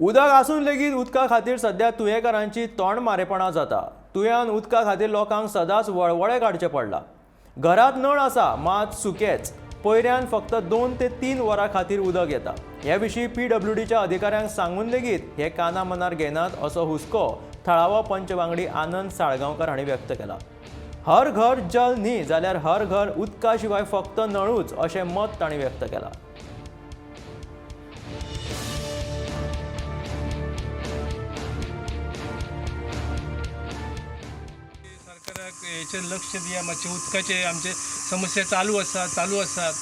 उदक आसून लेगीत उदका खातीर सध्या तुयेकारांची तोंड मारेपणां जाता। तुयन उदका खातीर लोकांक सदांच वळवळे काडचें पडलां। घरांत नळ आसा मात सुकेच। पयऱ्यान फक्त 2 ते 3 वरां खातीर उदक येता। हे विशीं PWDच्या अधिकाऱ्यांक सांगून लेगीत हे काना मनार घेनात असो हुस्को थळावो पंच वांगडी आनंद साळगांवकार हांणी व्यक्त केला। हर घर जल न्ही जाल्यार हर घर उदका शिवाय फक्त नळूच अशें मत तांणी व्यक्त केलां। सरकाराक हेचेर लक्ष दिया, मातशे उदकाचे आमचे समस्या चालू आसात।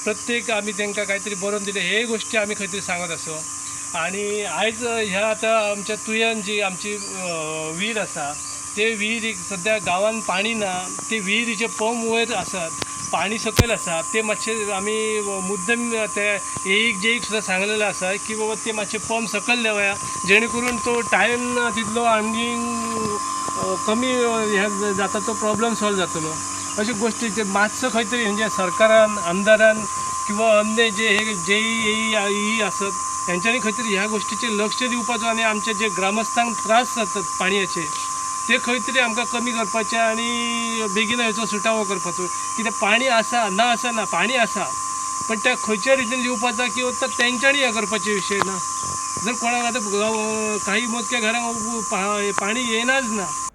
प्रत्येक आमी तांकां काहीतरी बरोवन दिले हे गोष्टी आमी खंय तरी सांगत असो। आणि आयज ह्या आतां आमच्या तुयन जी आमची विहीर आसा ते विहिरीक सद्या गांवांत पाणी ना। ते विहिरीचे पंप वयर आसात, पाणी सकयल आसा। ते मातशे आमी मुद्दम ते एक सुद्दां सांगलेलें आसा की बाबा ते मातशे पंप सकयल देवया, जेणे करून तो टायम तितलो आमी कमी हे जाता तो प्रॉब्लेम सॉल्व जातलो। अशा गोष्टी मातसो खंय तरी म्हणजे सरकारान, आमदारान किंवा अन्य जे हे JEE आसत त्यांच्यानी खंय तरी ह्या गोष्टीचेर लक्ष दिवपाचो आणि आमचे जे ग्रामस्थांक त्रास जातात पाणयाचे ते खंय तरी आमकां कमी करपाचे आणि बेगीन हेचो सुटावो करपाचो। कित्याक पाणी आसा ना आसा ना, पाणी आसा पण त्या खंयच्या रितीन दिवपाचा किंवा तेंच्यांनी हे करपाचे विशय ना। जर कोणाक आतां काही मोजक्या घरांक पाणी येयनाच ना